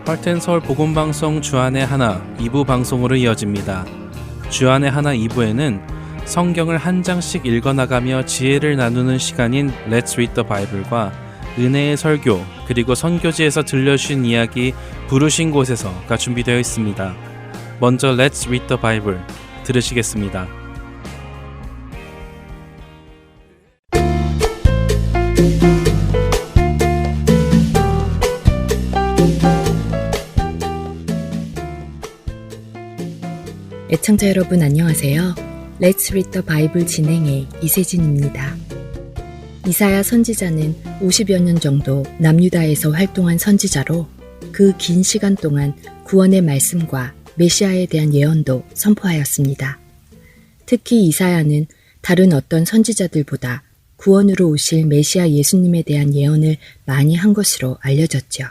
할텐서울 복음방송 주안의 하나 2부 방송으로 이어집니다. 주안의 하나 2부에는 성경을 한 장씩 읽어나가며 지혜를 나누는 시간인 Let's Read the Bible과 은혜의 설교 그리고 선교지에서 들려주신 이야기 부르신 곳에서가 준비되어 있습니다. 먼저 Let's Read the Bible 들으시겠습니다. 애청자 여러분 안녕하세요. Let's Read the Bible 진행의 이세진입니다. 이사야 선지자는 50여 년 정도 남유다에서 활동한 선지자로 그 긴 시간 동안 구원의 말씀과 메시아에 대한 예언도 선포하였습니다. 특히 이사야는 다른 어떤 선지자들보다 구원으로 오실 메시아 예수님에 대한 예언을 많이 한 것으로 알려졌죠.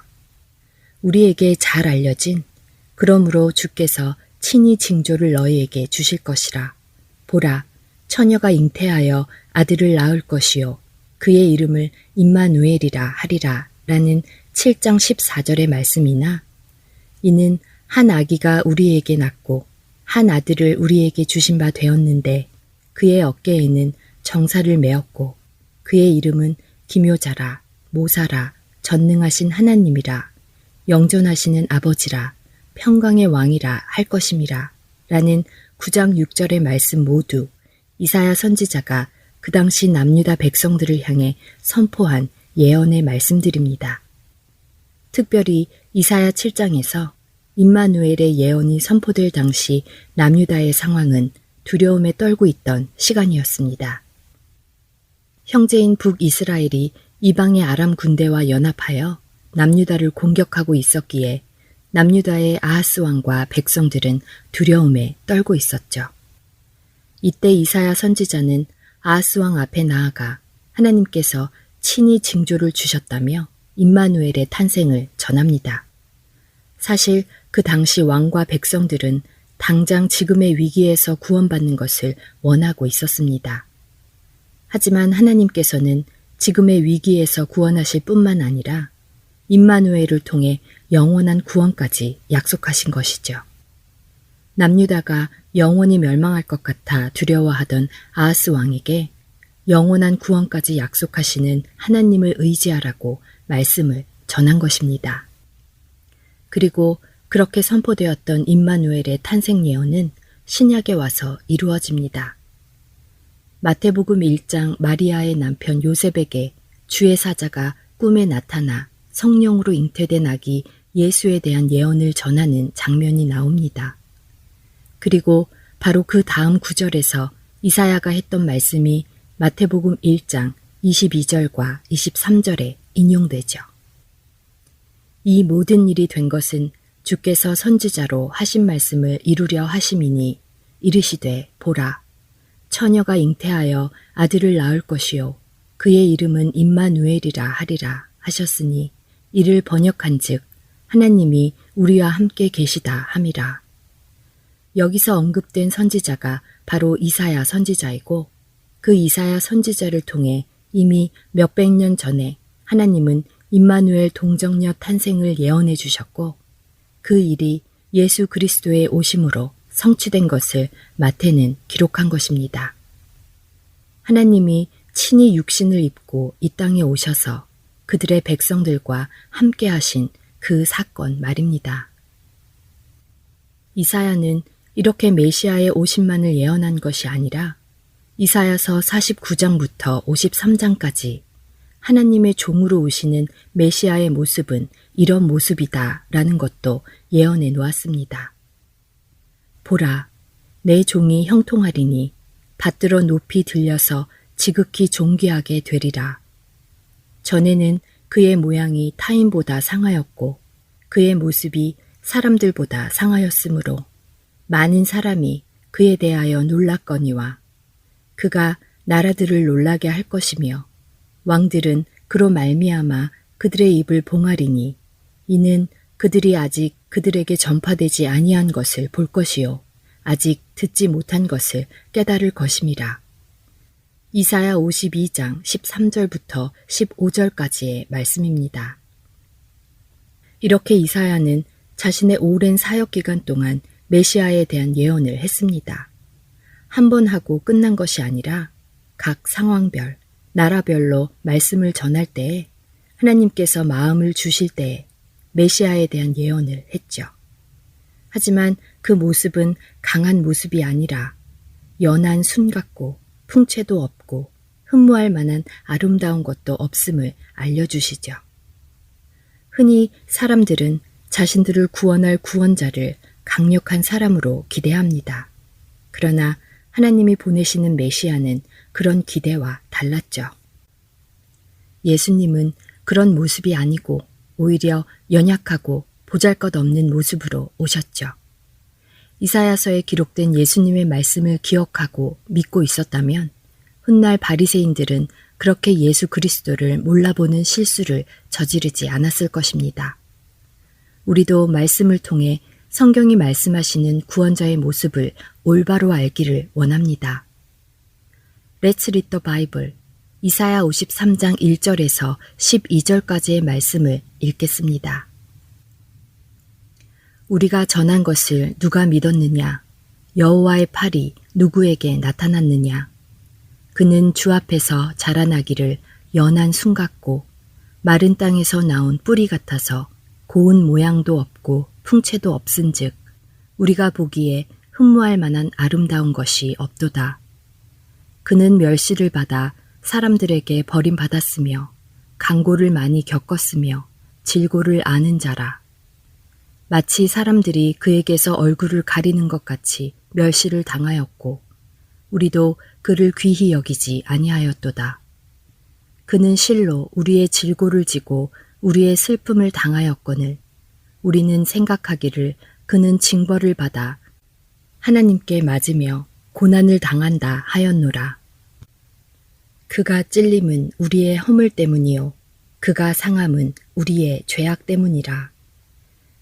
우리에게 잘 알려진 그러므로 주께서 친히 징조를 너희에게 주실 것이라. 보라, 처녀가 잉태하여 아들을 낳을 것이요. 그의 이름을 임마누엘이라 하리라 라는 7장 14절의 말씀이나 이는 한 아기가 우리에게 낳고 한 아들을 우리에게 주신 바 되었는데 그의 어깨에는 정사를 메었고 그의 이름은 기묘자라, 모사라, 전능하신 하나님이라, 영존하시는 아버지라, 평강의 왕이라 할 것임이라 라는 9장 6절의 말씀 모두 이사야 선지자가 그 당시 남유다 백성들을 향해 선포한 예언의 말씀들입니다. 특별히 이사야 7장에서 임마누엘의 예언이 선포될 당시 남유다의 상황은 두려움에 떨고 있던 시간이었습니다. 형제인 북이스라엘이 이방의 아람 군대와 연합하여 남유다를 공격하고 있었기에 남유다의 아하스 왕과 백성들은 두려움에 떨고 있었죠. 이때 이사야 선지자는 아하스 왕 앞에 나아가 하나님께서 친히 징조를 주셨다며 임마누엘의 탄생을 전합니다. 사실 그 당시 왕과 백성들은 당장 지금의 위기에서 구원받는 것을 원하고 있었습니다. 하지만 하나님께서는 지금의 위기에서 구원하실 뿐만 아니라 임마누엘을 통해 영원한 구원까지 약속하신 것이죠. 남유다가 영원히 멸망할 것 같아 두려워하던 아하스 왕에게 영원한 구원까지 약속하시는 하나님을 의지하라고 말씀을 전한 것입니다. 그리고 그렇게 선포되었던 임마누엘의 탄생 예언은 신약에 와서 이루어집니다. 마태복음 1장 마리아의 남편 요셉에게 주의 사자가 꿈에 나타나 성령으로 잉태된 아기 예수에 대한 예언을 전하는 장면이 나옵니다. 그리고 바로 그 다음 구절에서 이사야가 했던 말씀이 마태복음 1장 22절과 23절에 인용되죠. 이 모든 일이 된 것은 주께서 선지자로 하신 말씀을 이루려 하심이니 이르시되 보라, 처녀가 잉태하여 아들을 낳을 것이요 그의 이름은 임마누엘이라 하리라 하셨으니 이를 번역한즉 하나님이 우리와 함께 계시다 함이라. 여기서 언급된 선지자가 바로 이사야 선지자이고 그 이사야 선지자를 통해 이미 몇백 년 전에 하나님은 임마누엘 동정녀 탄생을 예언해 주셨고 그 일이 예수 그리스도의 오심으로 성취된 것을 마태는 기록한 것입니다. 하나님이 친히 육신을 입고 이 땅에 오셔서 그들의 백성들과 함께 하신 그 사건 말입니다. 이사야는 이렇게 메시아의 오심만을 예언한 것이 아니라 이사야서 49장부터 53장까지 하나님의 종으로 오시는 메시아의 모습은 이런 모습이다 라는 것도 예언해 놓았습니다. 보라, 내 종이 형통하리니 받들어 높이 들려서 지극히 존귀하게 되리라. 전에는 그의 모양이 타인보다 상하였고 그의 모습이 사람들보다 상하였으므로 많은 사람이 그에 대하여 놀랐거니와 그가 나라들을 놀라게 할 것이며 왕들은 그로 말미암아 그들의 입을 봉하리니 이는 그들이 아직 그들에게 전파되지 아니한 것을 볼 것이요 아직 듣지 못한 것을 깨달을 것임이라. 이사야 52장 13절부터 15절까지의 말씀입니다. 이렇게 이사야는 자신의 오랜 사역 기간 동안 메시아에 대한 예언을 했습니다. 한 번 하고 끝난 것이 아니라 각 상황별, 나라별로 말씀을 전할 때에 하나님께서 마음을 주실 때에 메시아에 대한 예언을 했죠. 하지만 그 모습은 강한 모습이 아니라 연한 순 같고 풍채도 없고 흠모할 만한 아름다운 것도 없음을 알려주시죠. 흔히 사람들은 자신들을 구원할 구원자를 강력한 사람으로 기대합니다. 그러나 하나님이 보내시는 메시아는 그런 기대와 달랐죠. 예수님은 그런 모습이 아니고 오히려 연약하고 보잘것없는 모습으로 오셨죠. 이사야서에 기록된 예수님의 말씀을 기억하고 믿고 있었다면 훗날 바리새인들은 그렇게 예수 그리스도를 몰라보는 실수를 저지르지 않았을 것입니다. 우리도 말씀을 통해 성경이 말씀하시는 구원자의 모습을 올바로 알기를 원합니다. Let's read the Bible. 이사야 53장 1절에서 12절까지의 말씀을 읽겠습니다. 우리가 전한 것을 누가 믿었느냐? 여호와의 팔이 누구에게 나타났느냐? 그는 주 앞에서 자라나기를 연한 순 같고 마른 땅에서 나온 뿌리 같아서 고운 모양도 없고 풍채도 없은즉 우리가 보기에 흠모할 만한 아름다운 것이 없도다. 그는 멸시를 받아 사람들에게 버림받았으며 강고를 많이 겪었으며 질고를 아는 자라. 마치 사람들이 그에게서 얼굴을 가리는 것 같이 멸시를 당하였고 우리도 그를 귀히 여기지 아니하였도다. 그는 실로 우리의 질고를 지고 우리의 슬픔을 당하였거늘 우리는 생각하기를 그는 징벌을 받아 하나님께 맞으며 고난을 당한다 하였노라. 그가 찔림은 우리의 허물 때문이요 그가 상함은 우리의 죄악 때문이라.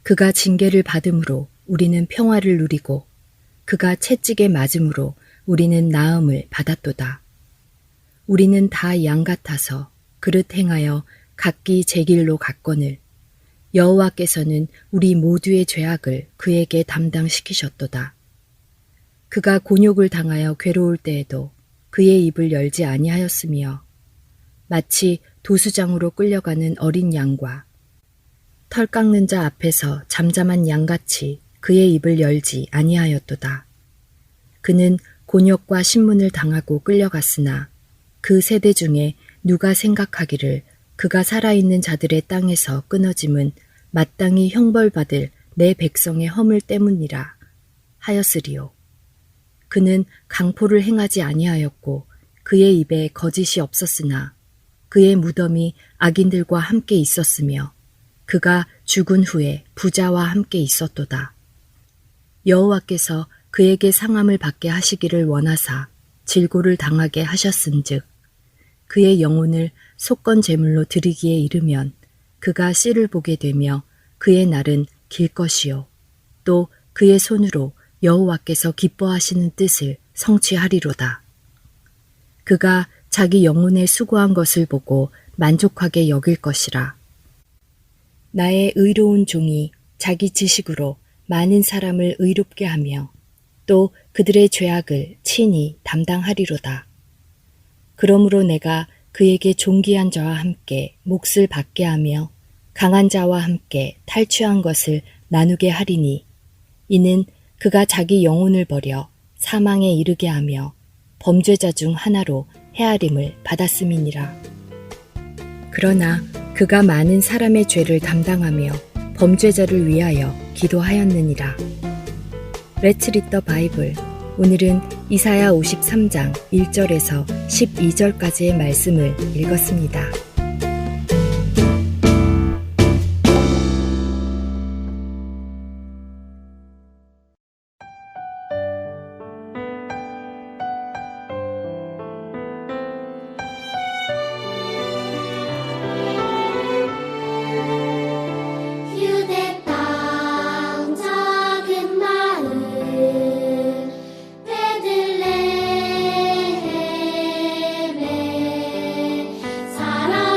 그가 징계를 받음으로 우리는 평화를 누리고 그가 채찍에 맞음으로 우리는 나음을 받았도다. 우리는 다 양 같아서 그릇 행하여 각기 제 길로 갔거늘 여호와께서는 우리 모두의 죄악을 그에게 담당시키셨도다. 그가 곤욕을 당하여 괴로울 때에도 그의 입을 열지 아니하였으며 마치 도수장으로 끌려가는 어린 양과 털 깎는 자 앞에서 잠잠한 양같이 그의 입을 열지 아니하였도다. 그는 곤욕과 신문을 당하고 끌려갔으나 그 세대 중에 누가 생각하기를 그가 살아있는 자들의 땅에서 끊어짐은 마땅히 형벌받을 내 백성의 허물 때문이라 하였으리요. 그는 강포를 행하지 아니하였고 그의 입에 거짓이 없었으나 그의 무덤이 악인들과 함께 있었으며 그가 죽은 후에 부자와 함께 있었도다. 여호와께서 그에게 상함을 받게 하시기를 원하사 질고를 당하게 하셨은즉 그의 영혼을 속건 제물로 드리기에 이르면 그가 씨를 보게 되며 그의 날은 길 것이요 또 그의 손으로 여호와께서 기뻐하시는 뜻을 성취하리로다. 그가 자기 영혼에 수고한 것을 보고 만족하게 여길 것이라. 나의 의로운 종이 자기 지식으로 많은 사람을 의롭게 하며 또 그들의 죄악을 친히 담당하리로다. 그러므로 내가 그에게 존귀한 자와 함께 몫을 받게 하며 강한 자와 함께 탈취한 것을 나누게 하리니 이는 그가 자기 영혼을 버려 사망에 이르게 하며 범죄자 중 하나로 헤아림을 받았음이니라. 그러나 그가 많은 사람의 죄를 담당하며 범죄자를 위하여 기도하였느니라. Let's read the Bible. 오늘은 이사야 53장 1절에서 12절까지의 말씀을 읽었습니다. 사랑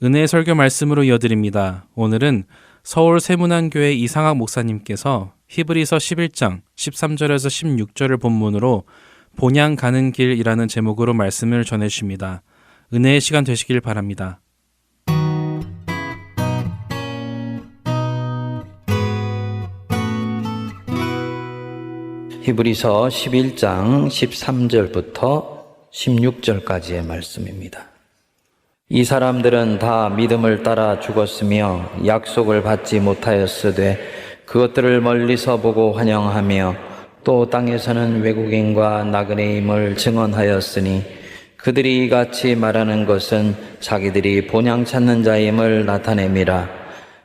은혜의 설교 말씀으로 이어드립니다. 오늘은 서울 세문안교회 이상학 목사님께서 히브리서 11장 13절에서 16절을 본문으로 본향 가는 길이라는 제목으로 말씀을 전해주십니다. 은혜의 시간 되시길 바랍니다. 히브리서 11장 13절부터 16절까지의 말씀입니다. 이 사람들은 다 믿음을 따라 죽었으며 약속을 받지 못하였으되 그것들을 멀리서 보고 환영하며 또 땅에서는 외국인과 나그네임을 증언하였으니 그들이 이같이 말하는 것은 자기들이 본향 찾는 자임을 나타냄이라.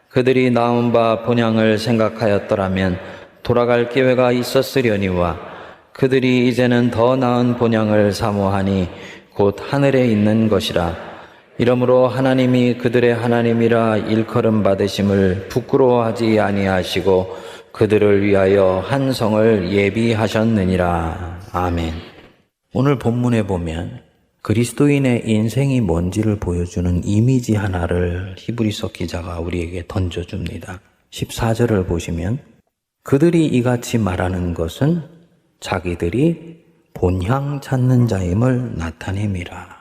그들이 나온 바 본향을 생각하였더라면 돌아갈 기회가 있었으려니와 그들이 이제는 더 나은 본향을 사모하니 곧 하늘에 있는 것이라. 이러므로 하나님이 그들의 하나님이라 일컬음 받으심을 부끄러워하지 아니하시고 그들을 위하여 한 성을 예비하셨느니라. 아멘. 오늘 본문에 보면 그리스도인의 인생이 뭔지를 보여주는 이미지 하나를 히브리서 기자가 우리에게 던져줍니다. 14절을 보시면 그들이 이같이 말하는 것은 자기들이 본향 찾는 자임을 나타냄이라.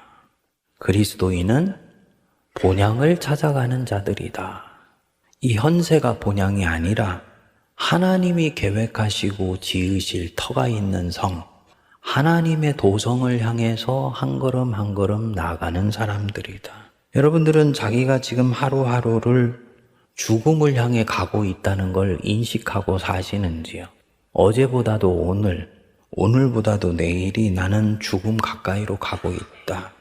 그리스도인은 본향을 찾아가는 자들이다. 이 현세가 본향이 아니라 하나님이 계획하시고 지으실 터가 있는 성, 하나님의 도성을 향해서 한 걸음 한 걸음 나아가는 사람들이다. 여러분들은 자기가 지금 하루하루를 죽음을 향해 가고 있다는 걸 인식하고 사시는지요? 어제보다도 오늘, 오늘보다도 내일이 나는 죽음 가까이로 가고 있다.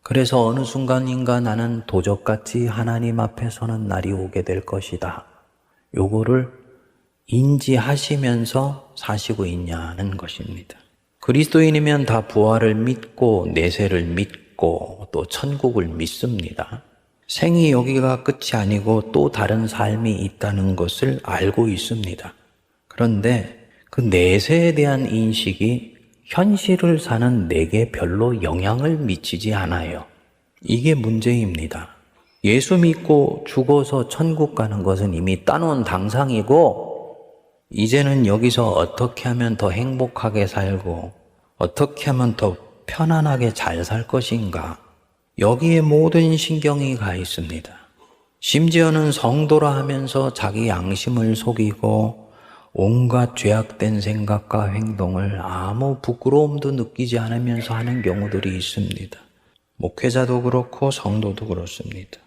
그래서 어느 순간인가 나는 도적같이 하나님 앞에 서는 날이 오게 될 것이다. 요거를 인지하시면서 사시고 있냐는 것입니다. 그리스도인이면 다 부활을 믿고 내세를 믿고 또 천국을 믿습니다. 생이 여기가 끝이 아니고 또 다른 삶이 있다는 것을 알고 있습니다. 그런데 그 내세에 대한 인식이 현실을 사는 내게 별로 영향을 미치지 않아요. 이게 문제입니다. 예수 믿고 죽어서 천국 가는 것은 이미 따놓은 당상이고 이제는 여기서 어떻게 하면 더 행복하게 살고 어떻게 하면 더 편안하게 잘 살 것인가, 여기에 모든 신경이 가 있습니다. 심지어는 성도라 하면서 자기 양심을 속이고 온갖 죄악된 생각과 행동을 아무 부끄러움도 느끼지 않으면서 하는 경우들이 있습니다. 목회자도 그렇고 성도도 그렇습니다.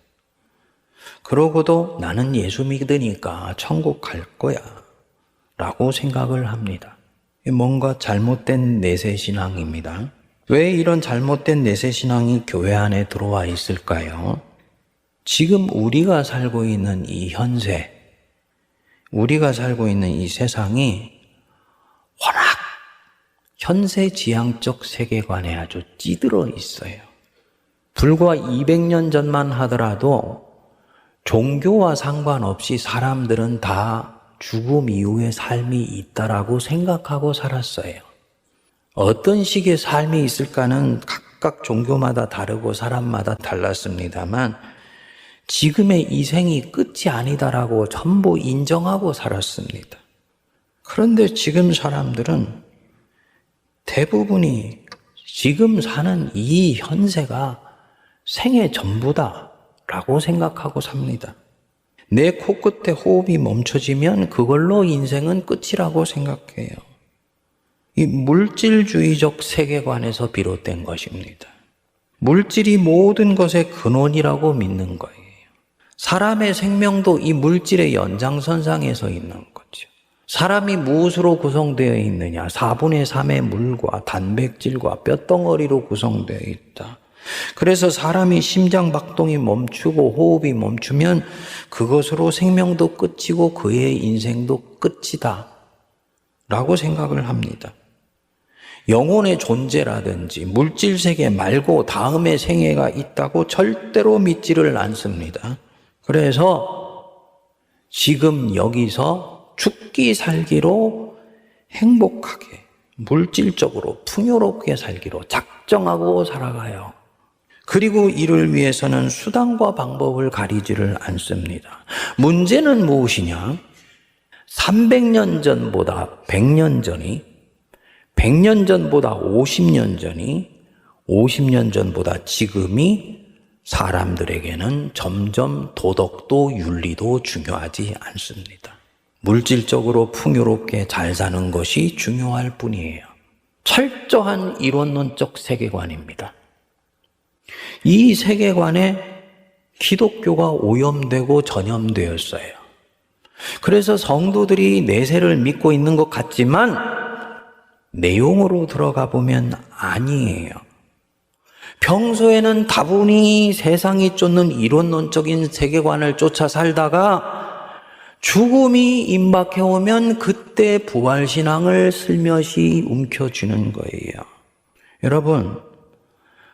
그러고도 나는 예수 믿으니까 천국 갈 거야 라고 생각을 합니다. 뭔가 잘못된 내세신앙입니다. 왜 이런 잘못된 내세신앙이 교회 안에 들어와 있을까요? 지금 우리가 살고 있는 이 현세, 우리가 살고 있는 이 세상이 워낙 현세지향적 세계관에 아주 찌들어 있어요. 불과 200년 전만 하더라도 종교와 상관없이 사람들은 다 죽음 이후의 삶이 있다라고 생각하고 살았어요. 어떤 식의 삶이 있을까는 각각 종교마다 다르고 사람마다 달랐습니다만 지금의 이 생이 끝이 아니다라고 전부 인정하고 살았습니다. 그런데 지금 사람들은 대부분이 지금 사는 이 현세가 생의 전부다라고 생각하고 삽니다. 내 코끝에 호흡이 멈춰지면 그걸로 인생은 끝이라고 생각해요. 이 물질주의적 세계관에서 비롯된 것입니다. 물질이 모든 것의 근원이라고 믿는 거예요. 사람의 생명도 이 물질의 연장선상에서 있는 거죠. 사람이 무엇으로 구성되어 있느냐? 4분의 3의 물과 단백질과 뼈덩어리로 구성되어 있다. 그래서 사람이 심장 박동이 멈추고 호흡이 멈추면 그것으로 생명도 끝이고 그의 인생도 끝이다 라고 생각을 합니다. 영혼의 존재라든지 물질 세계 말고 다음의 생애가 있다고 절대로 믿지를 않습니다. 그래서 지금 여기서 죽기 살기로 행복하게 물질적으로 풍요롭게 살기로 작정하고 살아가요. 그리고 이를 위해서는 수단과 방법을 가리지를 않습니다. 문제는 무엇이냐? 300년 전보다 100년 전이, 100년 전보다 50년 전이, 50년 전보다 지금이 사람들에게는 점점 도덕도 윤리도 중요하지 않습니다. 물질적으로 풍요롭게 잘 사는 것이 중요할 뿐이에요. 철저한 이론론적 세계관입니다. 이 세계관에 기독교가 오염되고 전염되었어요. 그래서 성도들이 내세를 믿고 있는 것 같지만 내용으로 들어가 보면 아니에요. 평소에는 다분히 세상이 쫓는 이론론적인 세계관을 쫓아 살다가 죽음이 임박해 오면 그때 부활신앙을 슬며시 움켜쥐는 거예요. 여러분,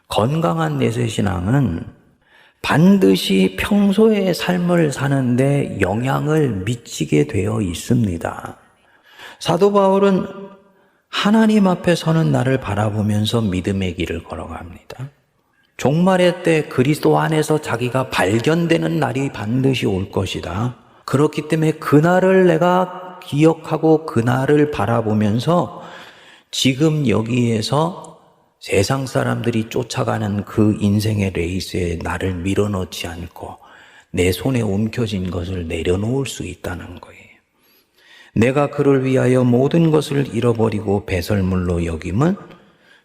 건강한 내세신앙은 반드시 평소의 삶을 사는데 영향을 미치게 되어 있습니다. 사도 바울은 하나님 앞에 서는 나를 바라보면서 믿음의 길을 걸어갑니다. 종말의 때 그리스도 안에서 자기가 발견되는 날이 반드시 올 것이다. 그렇기 때문에 그날을 내가 기억하고 그날을 바라보면서 지금 여기에서 세상 사람들이 쫓아가는 그 인생의 레이스에 나를 밀어넣지 않고 내 손에 움켜진 것을 내려놓을 수 있다는 거예요. 내가 그를 위하여 모든 것을 잃어버리고 배설물로 여김은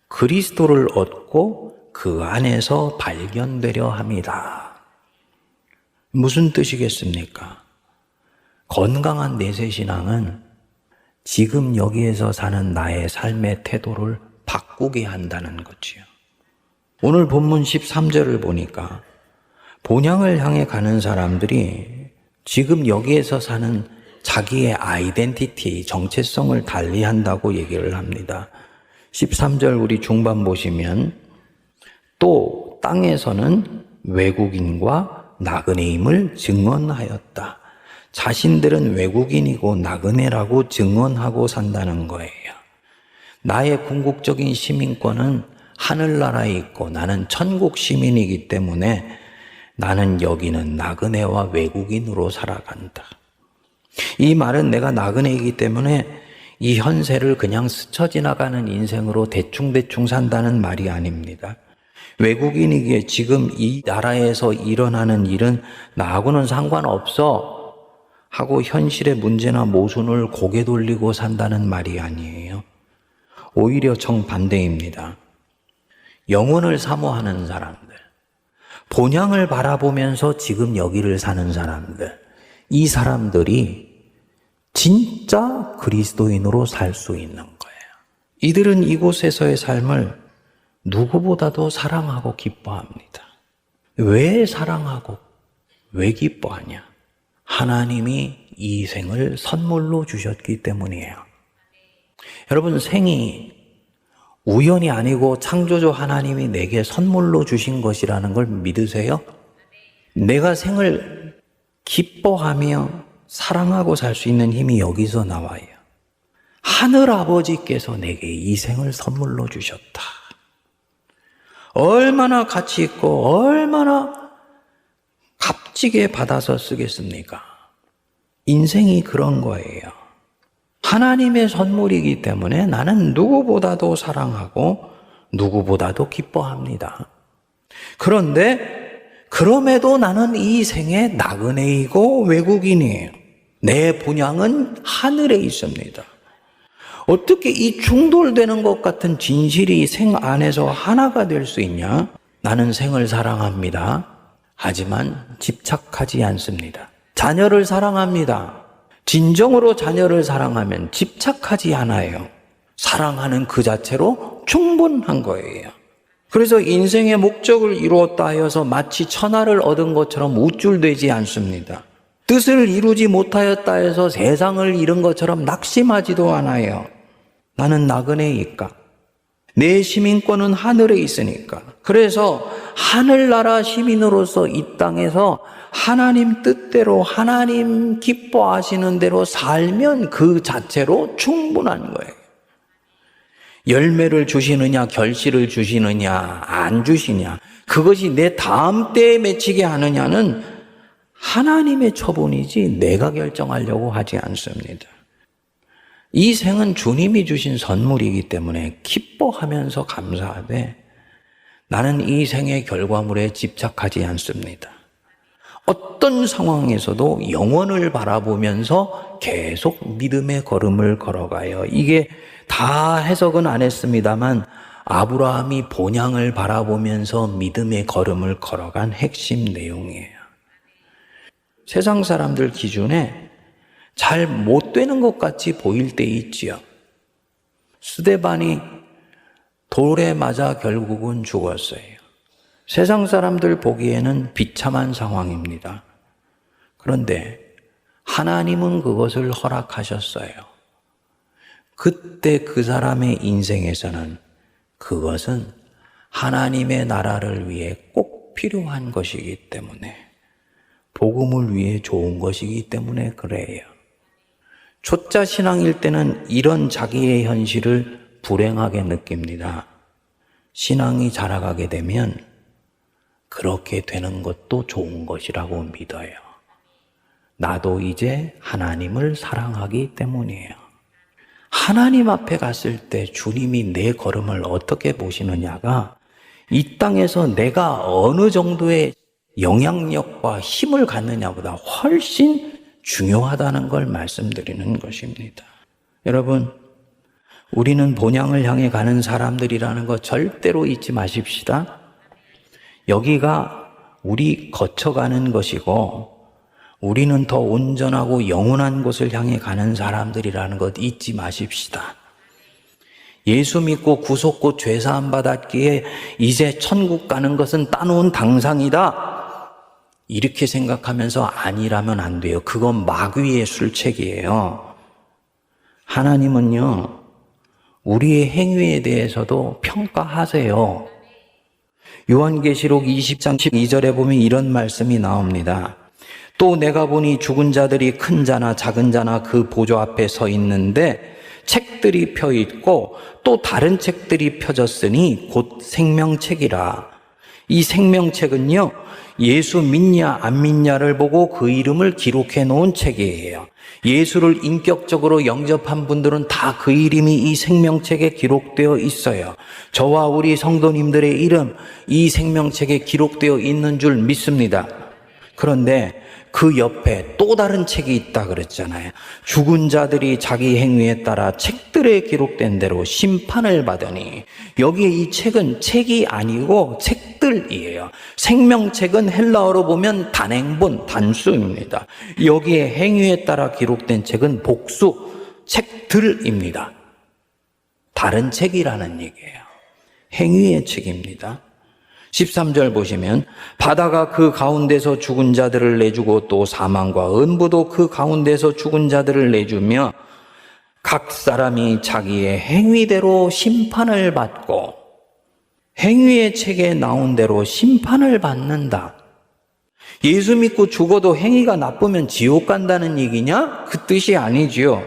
그리스도를 얻고 그 안에서 발견되려 합니다. 무슨 뜻이겠습니까? 건강한 내세신앙은 지금 여기에서 사는 나의 삶의 태도를 바꾸게 한다는 거지요. 오늘 본문 13절을 보니까 본향을 향해 가는 사람들이 지금 여기에서 사는 자기의 아이덴티티, 정체성을 달리한다고 얘기를 합니다. 13절 우리 중반 보시면 또 땅에서는 외국인과 나그네임을 증언하였다. 자신들은 외국인이고 나그네라고 증언하고 산다는 거예요. 나의 궁극적인 시민권은 하늘나라에 있고 나는 천국 시민이기 때문에 나는 여기는 나그네와 외국인으로 살아간다. 이 말은 내가 나그네이기 때문에 이 현세를 그냥 스쳐 지나가는 인생으로 대충대충 산다는 말이 아닙니다. 외국인이기에 지금 이 나라에서 일어나는 일은 나하고는 상관없어 하고 현실의 문제나 모순을 고개 돌리고 산다는 말이 아니에요. 오히려 정반대입니다. 영혼을 사모하는 사람들, 본향을 바라보면서 지금 여기를 사는 사람들, 이 사람들이 진짜 그리스도인으로 살 수 있는 거예요. 이들은 이곳에서의 삶을 누구보다도 사랑하고 기뻐합니다. 왜 사랑하고 왜 기뻐하냐? 하나님이 이 생을 선물로 주셨기 때문이에요. 여러분, 생이 우연이 아니고 창조주 하나님이 내게 선물로 주신 것이라는 걸 믿으세요? 내가 생을 기뻐하며 사랑하고 살 수 있는 힘이 여기서 나와요. 하늘 아버지께서 내게 이 생을 선물로 주셨다. 얼마나 가치 있고 얼마나 값지게 받아서 쓰겠습니까? 인생이 그런 거예요. 하나님의 선물이기 때문에 나는 누구보다도 사랑하고 누구보다도 기뻐합니다. 그런데 그럼에도 나는 이 생에 나그네이고 외국인이에요. 내 본향은 하늘에 있습니다. 어떻게 이 충돌되는 것 같은 진실이 생 안에서 하나가 될 수 있냐? 나는 생을 사랑합니다. 하지만 집착하지 않습니다. 자녀를 사랑합니다. 진정으로 자녀를 사랑하면 집착하지 않아요. 사랑하는 그 자체로 충분한 거예요. 그래서 인생의 목적을 이루었다 하여서 마치 천하를 얻은 것처럼 우쭐대지 않습니다. 뜻을 이루지 못하였다 해서 세상을 잃은 것처럼 낙심하지도 않아요. 나는 나그네이니까. 내 시민권은 하늘에 있으니까. 그래서 하늘나라 시민으로서 이 땅에서 하나님 뜻대로 하나님 기뻐하시는 대로 살면 그 자체로 충분한 거예요. 열매를 주시느냐, 결실을 주시느냐, 안 주시냐, 그것이 내 다음 때에 맺히게 하느냐는 하나님의 처분이지 내가 결정하려고 하지 않습니다. 이 생은 주님이 주신 선물이기 때문에 기뻐하면서 감사하되 나는 이 생의 결과물에 집착하지 않습니다. 어떤 상황에서도 영원을 바라보면서 계속 믿음의 걸음을 걸어가요. 이게 다 해석은 안 했습니다만 아브라함이 본향을 바라보면서 믿음의 걸음을 걸어간 핵심 내용이에요. 세상 사람들 기준에 잘 못 되는 것 같이 보일 때 있지요. 스데반이 돌에 맞아 결국은 죽었어요. 세상 사람들 보기에는 비참한 상황입니다. 그런데 하나님은 그것을 허락하셨어요. 그때 그 사람의 인생에서는 그것은 하나님의 나라를 위해 꼭 필요한 것이기 때문에, 복음을 위해 좋은 것이기 때문에 그래요. 초짜 신앙일 때는 이런 자기의 현실을 불행하게 느낍니다. 신앙이 자라가게 되면 그렇게 되는 것도 좋은 것이라고 믿어요. 나도 이제 하나님을 사랑하기 때문이에요. 하나님 앞에 갔을 때 주님이 내 걸음을 어떻게 보시느냐가 이 땅에서 내가 어느 정도의 영향력과 힘을 갖느냐보다 훨씬 중요하다는 걸 말씀드리는 것입니다. 여러분, 우리는 본향을 향해 가는 사람들이라는 거 절대로 잊지 마십시다. 여기가 우리 거쳐가는 것이고 우리는 더 온전하고 영원한 곳을 향해 가는 사람들이라는 것 잊지 마십시다. 예수 믿고 구속고 죄사함 받았기에 이제 천국 가는 것은 따놓은 당상이다, 이렇게 생각하면서 아니라면 안 돼요. 그건 마귀의 술책이에요. 하나님은요, 우리의 행위에 대해서도 평가하세요. 요한계시록 20장 12절에 보면 이런 말씀이 나옵니다. 또 내가 보니 죽은 자들이 큰 자나 작은 자나 그 보좌 앞에 서 있는데 책들이 펴 있고 또 다른 책들이 펴졌으니 곧 생명책이라. 이 생명책은요, 예수 믿냐 안 믿냐를 보고 그 이름을 기록해 놓은 책이에요. 예수를 인격적으로 영접한 분들은 다 그 이름이 이 생명책에 기록되어 있어요. 저와 우리 성도님들의 이름 이 생명책에 기록되어 있는 줄 믿습니다. 그런데 그 옆에 또 다른 책이 있다 그랬잖아요. 죽은 자들이 자기 행위에 따라 책들에 기록된 대로 심판을 받으니, 여기에 이 책은 책이 아니고 책들이에요. 생명책은 헬라어로 보면 단행본, 단수입니다. 여기에 행위에 따라 기록된 책은 복수, 책들입니다. 다른 책이라는 얘기예요. 행위의 책입니다. 13절 보시면 바다가 그 가운데서 죽은 자들을 내주고 또 사망과 음부도 그 가운데서 죽은 자들을 내주며 각 사람이 자기의 행위대로 심판을 받고, 행위의 책에 나온 대로 심판을 받는다. 예수 믿고 죽어도 행위가 나쁘면 지옥 간다는 얘기냐? 그 뜻이 아니지요.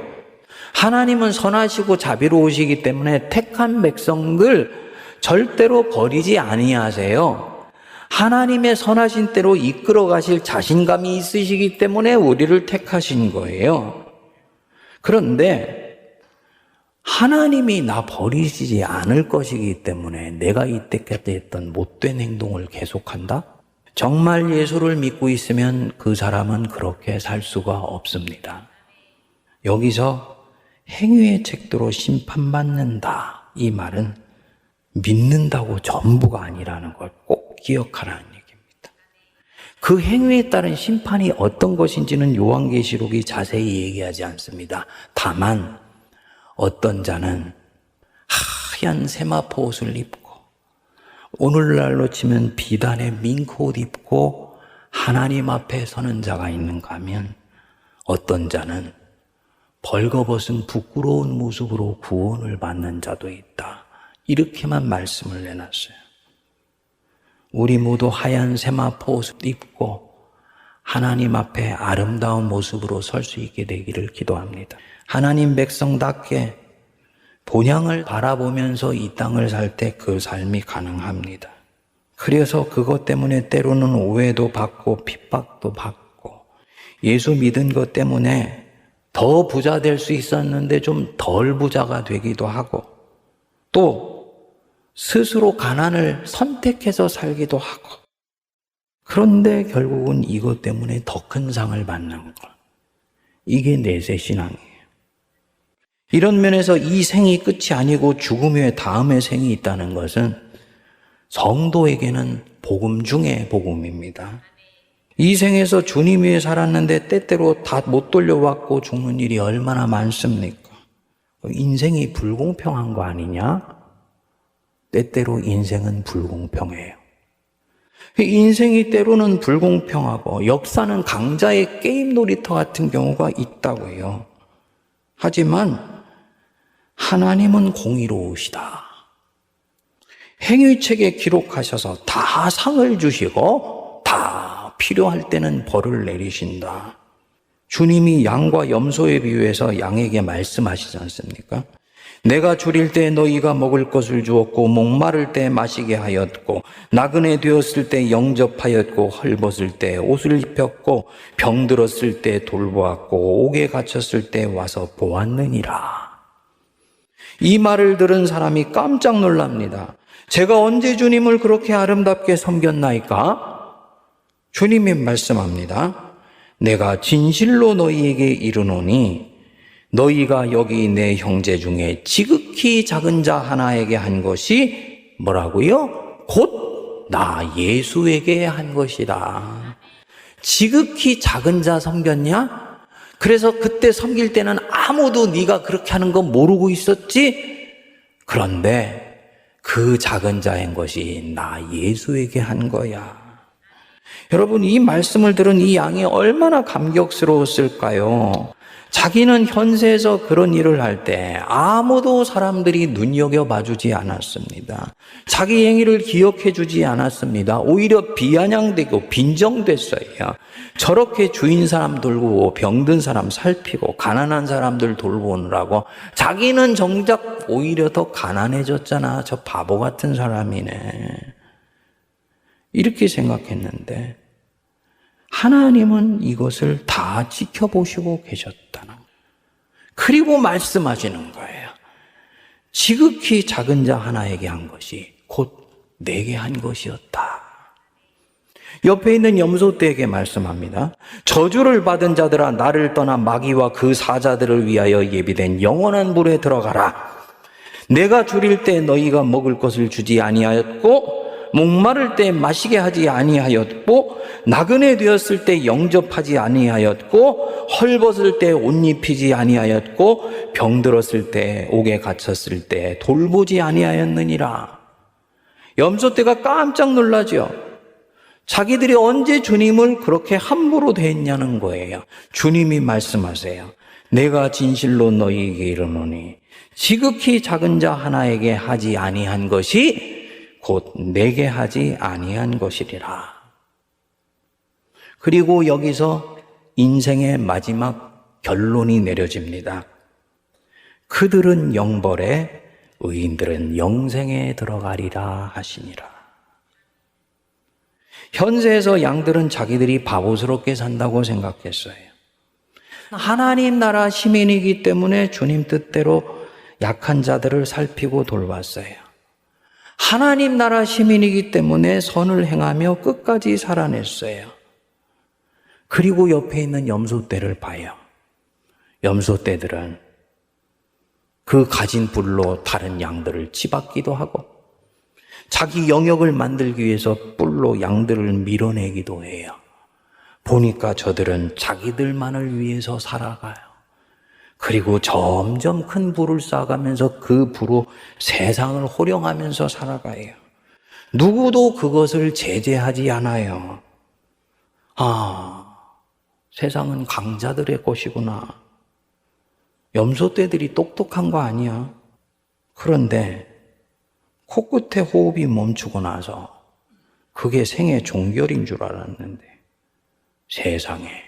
하나님은 선하시고 자비로우시기 때문에 택한 백성들 절대로 버리지 아니하세요. 하나님의 선하신 대로 이끌어 가실 자신감이 있으시기 때문에 우리를 택하신 거예요. 그런데 하나님이 나 버리시지 않을 것이기 때문에 내가 이때까지 했던 못된 행동을 계속한다? 정말 예수를 믿고 있으면 그 사람은 그렇게 살 수가 없습니다. 여기서 행위의 책대로 심판받는다, 이 말은 믿는다고 전부가 아니라는 걸 꼭 기억하라는 얘기입니다. 그 행위에 따른 심판이 어떤 것인지는 요한계시록이 자세히 얘기하지 않습니다. 다만 어떤 자는 하얀 세마포 옷을 입고, 오늘날로 치면 비단의 밍크옷 입고 하나님 앞에 서는 자가 있는가 하면, 어떤 자는 벌거벗은 부끄러운 모습으로 구원을 받는 자도 있다. 이렇게만 말씀을 내놨어요. 우리 모두 하얀 세마포 옷을 입고 하나님 앞에 아름다운 모습으로 설 수 있게 되기를 기도합니다. 하나님 백성답게 본향을 바라보면서 이 땅을 살 때 그 삶이 가능합니다. 그래서 그것 때문에 때로는 오해도 받고 핍박도 받고 예수 믿은 것 때문에 더 부자 될 수 있었는데 좀 덜 부자가 되기도 하고 또 스스로 가난을 선택해서 살기도 하고 그런데 결국은 이것 때문에 더 큰 상을 받는 것. 이게 내세 신앙이에요. 이런 면에서 이 생이 끝이 아니고 죽음 후에 다음의 생이 있다는 것은 성도에게는 복음 중에 복음입니다. 이 생에서 주님 위해 살았는데 때때로 다 못 돌려왔고 죽는 일이 얼마나 많습니까? 인생이 불공평한 거 아니냐? 때때로 인생은 불공평해요. 인생이 때로는 불공평하고 역사는 강자의 게임 놀이터 같은 경우가 있다고요. 하지만 하나님은 공의로우시다. 행위책에 기록하셔서 다 상을 주시고 다 필요할 때는 벌을 내리신다. 주님이 양과 염소에 비유해서 양에게 말씀하시지 않습니까? 내가 줄일 때 너희가 먹을 것을 주었고 목마를 때 마시게 하였고 나그네 되었을 때 영접하였고 헐벗을 때 옷을 입혔고 병들었을 때 돌보았고 옥에 갇혔을 때 와서 보았느니라. 이 말을 들은 사람이 깜짝 놀랍니다. 제가 언제 주님을 그렇게 아름답게 섬겼나이까? 주님이 말씀합니다. 내가 진실로 너희에게 이르노니 너희가 여기 내 형제 중에 지극히 작은 자 하나에게 한 것이 뭐라고요? 곧 나 예수에게 한 것이다. 지극히 작은 자 섬겼냐? 그래서 그때 섬길 때는 아무도 네가 그렇게 하는 거 모르고 있었지? 그런데 그 작은 자인 것이 나 예수에게 한 거야. 여러분, 이 말씀을 들은 이 양이 얼마나 감격스러웠을까요? 자기는 현세에서 그런 일을 할 때 아무도 사람들이 눈여겨봐주지 않았습니다. 자기 행위를 기억해주지 않았습니다. 오히려 비아냥되고 빈정됐어요. 저렇게 주인 사람 돌보고 병든 사람 살피고 가난한 사람들 돌보느라고 자기는 정작 오히려 더 가난해졌잖아. 저 바보 같은 사람이네. 이렇게 생각했는데 하나님은 이것을 다 지켜보시고 계셨다는 거예요. 그리고 말씀하시는 거예요. 지극히 작은 자 하나에게 한 것이 곧 내게 한 것이었다. 옆에 있는 염소떼에게 말씀합니다. 저주를 받은 자들아 나를 떠나 마귀와 그 사자들을 위하여 예비된 영원한 불에 들어가라. 내가 줄일 때 너희가 먹을 것을 주지 아니하였고 목마를 때 마시게 하지 아니하였고 나그네 되었을 때 영접하지 아니하였고 헐벗을 때 옷 입히지 아니하였고 병들었을 때 옥에 갇혔을 때 돌보지 아니하였느니라. 염소떼가 깜짝 놀라죠. 자기들이 언제 주님을 그렇게 함부로 대했냐는 거예요. 주님이 말씀하세요. 내가 진실로 너희에게 이르노니 지극히 작은 자 하나에게 하지 아니한 것이 곧 내게 하지 아니한 것이리라. 그리고 여기서 인생의 마지막 결론이 내려집니다. 그들은 영벌에 의인들은 영생에 들어가리라 하시니라. 현세에서 양들은 자기들이 바보스럽게 산다고 생각했어요. 하나님 나라 시민이기 때문에 주님 뜻대로 약한 자들을 살피고 돌봤어요. 하나님 나라 시민이기 때문에 선을 행하며 끝까지 살아냈어요. 그리고 옆에 있는 염소떼를 봐요. 염소떼들은 그 가진 불로 다른 양들을 치받기도 하고 자기 영역을 만들기 위해서 뿔로 양들을 밀어내기도 해요. 보니까 저들은 자기들만을 위해서 살아가요. 그리고 점점 큰 부를 쌓아가면서 그 부로 세상을 호령하면서 살아가요. 누구도 그것을 제재하지 않아요. 세상은 강자들의 것이구나. 염소떼들이 똑똑한 거 아니야. 그런데 코끝에 호흡이 멈추고 나서 그게 생의 종결인 줄 알았는데 세상에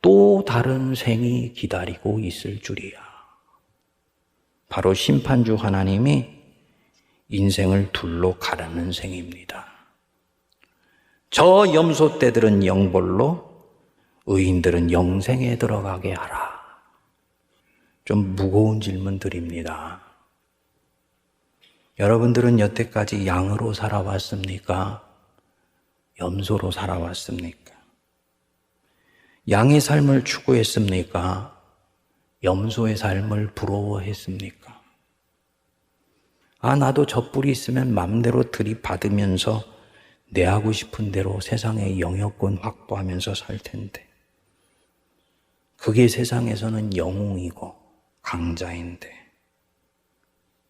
또 다른 생이 기다리고 있을 줄이야. 바로 심판주 하나님이 인생을 둘로 가르는 셈입니다. 저 염소떼들은 영벌로, 의인들은 영생에 들어가게 하라. 좀 무거운 질문 드립니다. 여러분들은 여태까지 양으로 살아왔습니까? 염소로 살아왔습니까? 양의 삶을 추구했습니까? 염소의 삶을 부러워했습니까? 나도 저 뿔이 있으면 마음대로 들이받으면서 내 하고 싶은 대로 세상의 영역권 확보하면서 살 텐데. 그게 세상에서는 영웅이고 강자인데.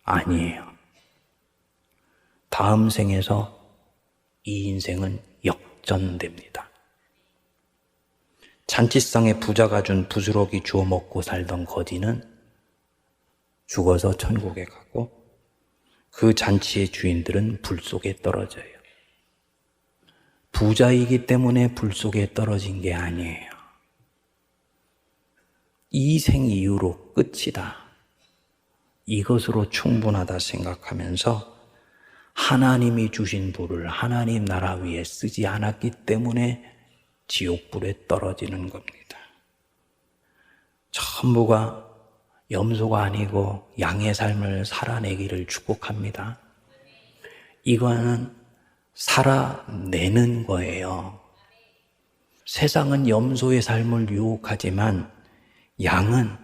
아니에요. 다음 생에서 이 인생은 역전됩니다. 잔치상에 부자가 준 부스러기 주워 먹고 살던 거지는 죽어서 천국에 가고 그 잔치의 주인들은 불 속에 떨어져요. 부자이기 때문에 불 속에 떨어진 게 아니에요. 이 생 이후로 끝이다. 이것으로 충분하다 생각하면서 하나님이 주신 불을 하나님 나라 위에 쓰지 않았기 때문에 지옥불에 떨어지는 겁니다. 전부가 염소가 아니고 양의 삶을 살아내기를 축복합니다. 이거는 살아내는 거예요. 세상은 염소의 삶을 유혹하지만 양은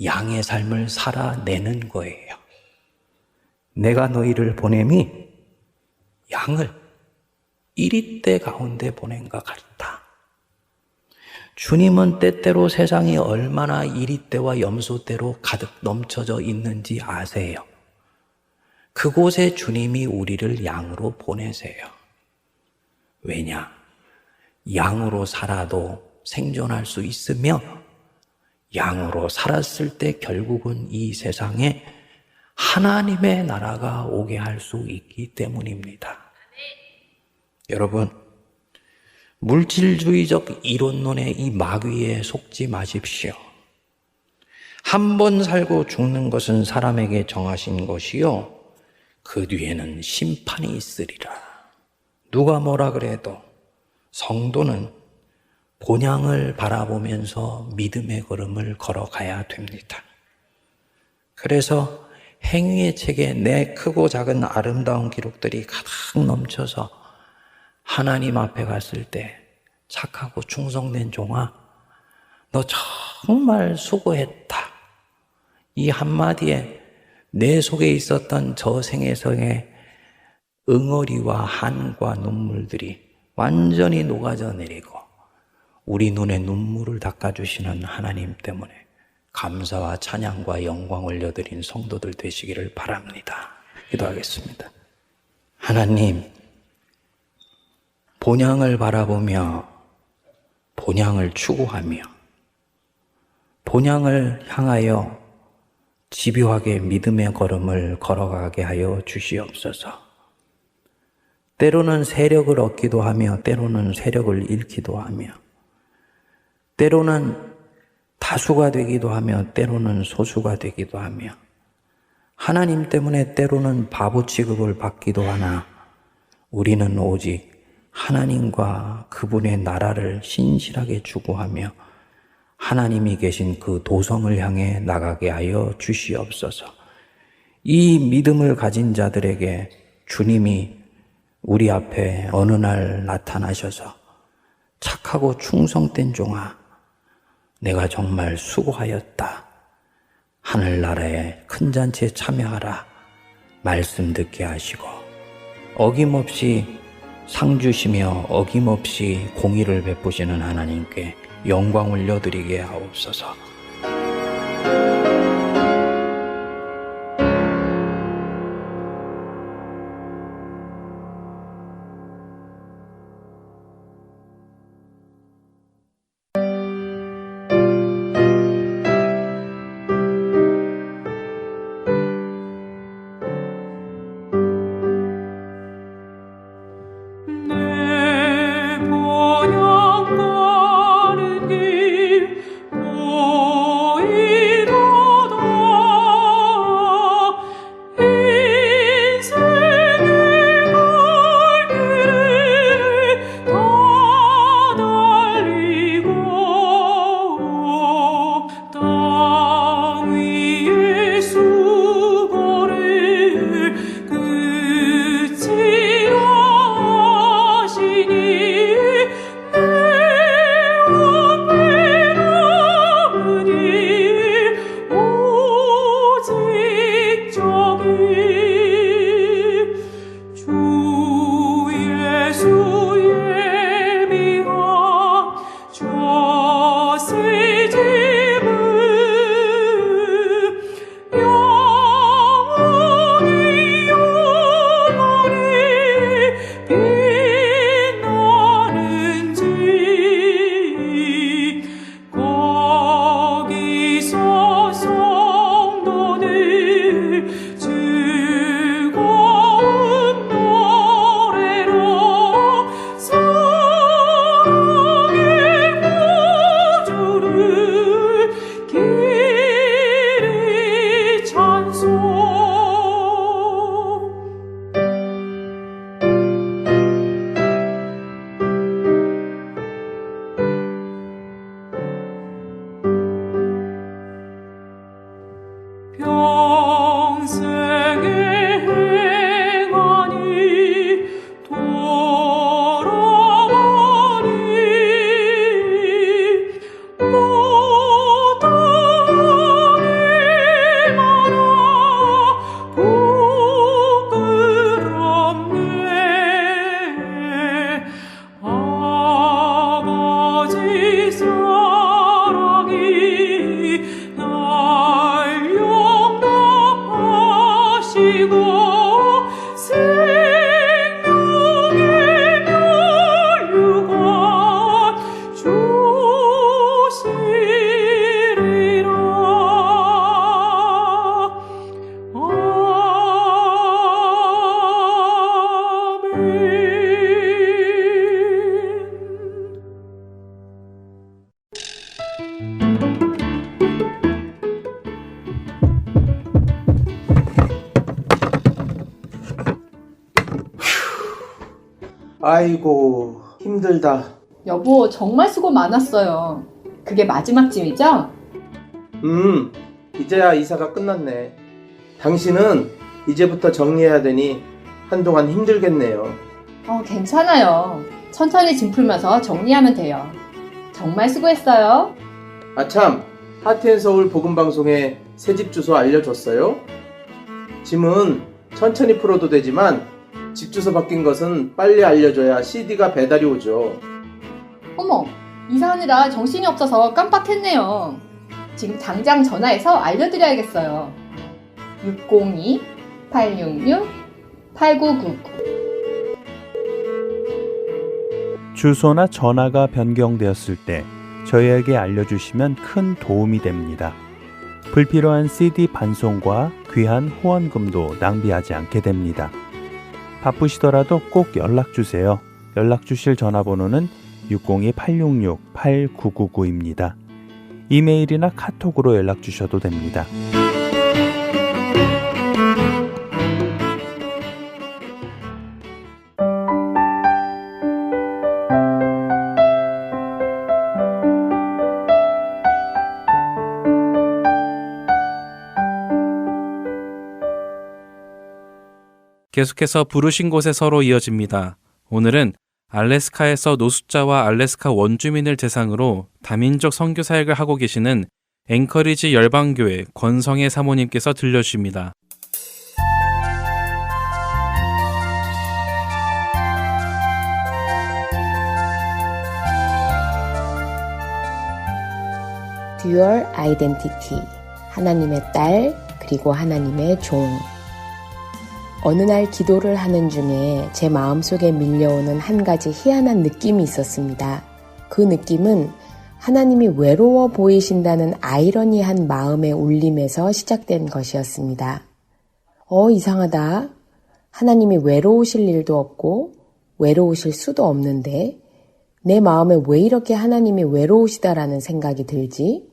양의 삶을 살아내는 거예요. 내가 너희를 보냄이 양을 이리떼 가운데 보낸과 같다. 주님은 때때로 세상이 얼마나 이리떼와 염소떼로 가득 넘쳐져 있는지 아세요. 그곳에 주님이 우리를 양으로 보내세요. 왜냐? 양으로 살아도 생존할 수 있으며 양으로 살았을 때 결국은 이 세상에 하나님의 나라가 오게 할 수 있기 때문입니다. 여러분, 물질주의적 이론론의 이 마귀에 속지 마십시오. 한 번 살고 죽는 것은 사람에게 정하신 것이요, 그 뒤에는 심판이 있으리라. 누가 뭐라 그래도 성도는 본향을 바라보면서 믿음의 걸음을 걸어가야 됩니다. 그래서 행위의 책에 내 크고 작은 아름다운 기록들이 가득 넘쳐서 하나님 앞에 갔을 때 착하고 충성된 종아, 너 정말 수고했다. 이 한마디에 내 속에 있었던 저 생애성의 응어리와 한과 눈물들이 완전히 녹아져 내리고 우리 눈에 눈물을 닦아주시는 하나님 때문에 감사와 찬양과 영광 올려드린 성도들 되시기를 바랍니다. 기도하겠습니다. 하나님, 본향을 바라보며 본향을 추구하며 본향을 향하여 집요하게 믿음의 걸음을 걸어가게 하여 주시옵소서. 때로는 세력을 얻기도 하며 때로는 세력을 잃기도 하며 때로는 다수가 되기도 하며 때로는 소수가 되기도 하며 하나님 때문에 때로는 바보 취급을 받기도 하나 우리는 오직 하나님과 그분의 나라를 신실하게 추구하며 하나님이 계신 그 도성을 향해 나가게 하여 주시옵소서. 이 믿음을 가진 자들에게 주님이 우리 앞에 어느 날 나타나셔서 착하고 충성된 종아, 내가 정말 수고하였다. 하늘나라의 큰 잔치에 참여하라. 말씀 듣게 하시고 어김없이 상 주시며 어김없이 공의를 베푸시는 하나님께 영광 올려드리게 하옵소서. 내 본향 가는 길 아이고, 힘들다. 여보, 정말 수고 많았어요. 그게 마지막 짐이죠? 이제야 이사가 끝났네. 당신은 이제부터 정리해야 되니 한동안 힘들겠네요. 괜찮아요. 천천히 짐 풀면서 정리하면 돼요. 정말 수고했어요. 아참, 하트앤서울 복음방송에 새집 주소 알려줬어요? 짐은 천천히 풀어도 되지만 집 주소 바뀐 것은 빨리 알려줘야 CD가 배달이 오죠. 어머, 이사하느라 정신이 없어서 깜빡했네요. 지금 당장 전화해서 알려드려야겠어요. 602-866-8999. 주소나 전화가 변경되었을 때 저희에게 알려주시면 큰 도움이 됩니다. 불필요한 CD 반송과 귀한 후원금도 낭비하지 않게 됩니다. 바쁘시더라도 꼭 연락주세요. 연락주실 전화번호는 602-866-8999입니다. 이메일이나 카톡으로 연락주셔도 됩니다. 계속해서 부르신 곳에 서로 이어집니다. 오늘은 알래스카에서 노숙자와 알래스카 원주민을 대상으로 다민족 선교 사역을 하고 계시는 앵커리지 열방교회 권성애 사모님께서 들려주십니다. 듀얼 아이덴티티, 하나님의 딸 그리고 하나님의 종. 어느 날 기도를 하는 중에 제 마음속에 밀려오는 한 가지 희한한 느낌이 있었습니다. 그 느낌은 하나님이 외로워 보이신다는 아이러니한 마음의 울림에서 시작된 것이었습니다. 이상하다. 하나님이 외로우실 일도 없고 외로우실 수도 없는데 내 마음에 왜 이렇게 하나님이 외로우시다라는 생각이 들지?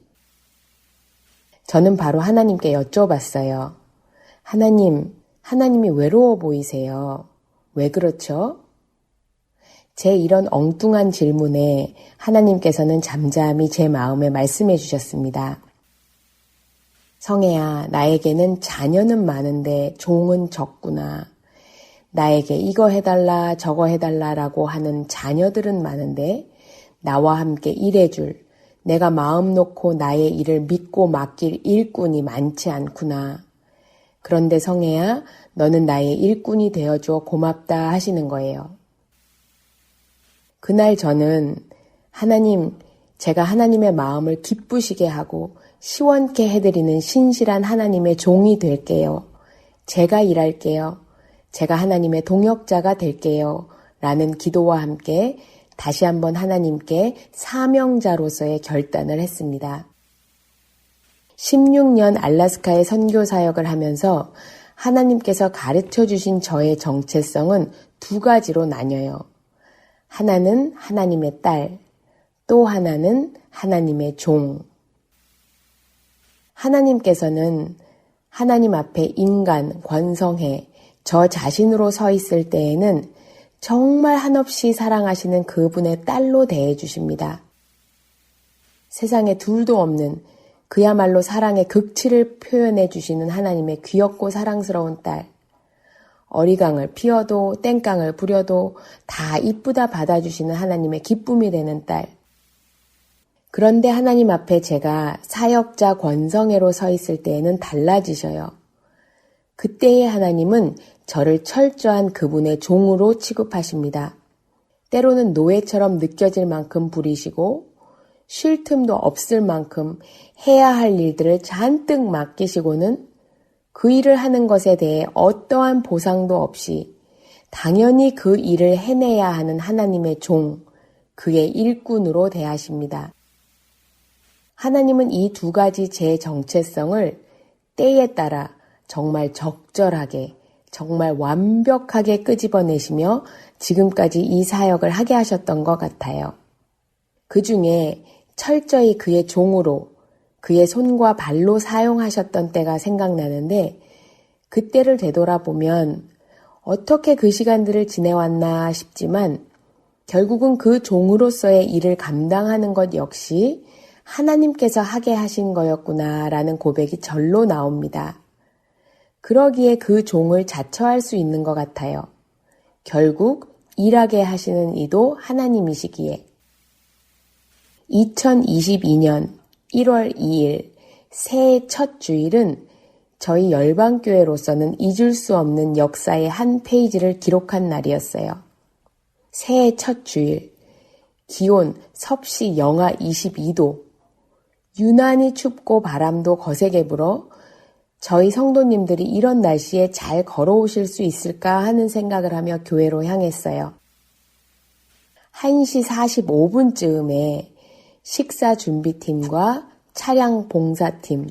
저는 바로 하나님께 여쭤봤어요. 하나님이 외로워 보이세요. 왜 그렇죠? 제 이런 엉뚱한 질문에 하나님께서는 잠잠히 제 마음에 말씀해 주셨습니다. 성애야, 나에게는 자녀는 많은데 종은 적구나. 나에게 이거 해달라 저거 해달라라고 하는 자녀들은 많은데 나와 함께 일해줄, 내가 마음 놓고 나의 일을 믿고 맡길 일꾼이 많지 않구나. 그런데 성애야, 너는 나의 일꾼이 되어줘 고맙다 하시는 거예요. 그날 저는 하나님, 제가 하나님의 마음을 기쁘시게 하고 시원케 해드리는 신실한 하나님의 종이 될게요. 제가 일할게요. 제가 하나님의 동역자가 될게요. 라는 기도와 함께 다시 한번 하나님께 사명자로서의 결단을 했습니다. 16년 알래스카의 선교 사역을 하면서 하나님께서 가르쳐 주신 저의 정체성은 두 가지로 나뉘어요. 하나는 하나님의 딸, 또 하나는 하나님의 종. 하나님께서는 하나님 앞에 인간, 권성해, 저 자신으로 서 있을 때에는 정말 한없이 사랑하시는 그분의 딸로 대해 주십니다. 세상에 둘도 없는 그야말로 사랑의 극치를 표현해 주시는 하나님의 귀엽고 사랑스러운 딸. 어리광을 피워도 땡깡을 부려도 다 이쁘다 받아주시는 하나님의 기쁨이 되는 딸. 그런데 하나님 앞에 제가 사역자 권성애로 서 있을 때에는 달라지셔요. 그때의 하나님은 저를 철저한 그분의 종으로 취급하십니다. 때로는 노예처럼 느껴질 만큼 부리시고 쉴 틈도 없을 만큼 해야 할 일들을 잔뜩 맡기시고는 그 일을 하는 것에 대해 어떠한 보상도 없이 당연히 그 일을 해내야 하는 하나님의 종, 그의 일꾼으로 대하십니다. 하나님은 이 두 가지 제 정체성을 때에 따라 정말 적절하게, 정말 완벽하게 끄집어내시며 지금까지 이 사역을 하게 하셨던 것 같아요. 그 중에 철저히 그의 종으로, 그의 손과 발로 사용하셨던 때가 생각나는데 그때를 되돌아보면 어떻게 그 시간들을 지내왔나 싶지만 결국은 그 종으로서의 일을 감당하는 것 역시 하나님께서 하게 하신 거였구나라는 고백이 절로 나옵니다. 그러기에 그 종을 자처할 수 있는 것 같아요. 결국 일하게 하시는 이도 하나님이시기에. 2022년 1월 2일 새해 첫 주일은 저희 열방교회로서는 잊을 수 없는 역사의 한 페이지를 기록한 날이었어요. 새해 첫 주일, 기온 섭씨 영하 22도, 유난히 춥고 바람도 거세게 불어 저희 성도님들이 이런 날씨에 잘 걸어오실 수 있을까 하는 생각을 하며 교회로 향했어요. 1시 45분쯤에 식사 준비팀과 차량 봉사팀,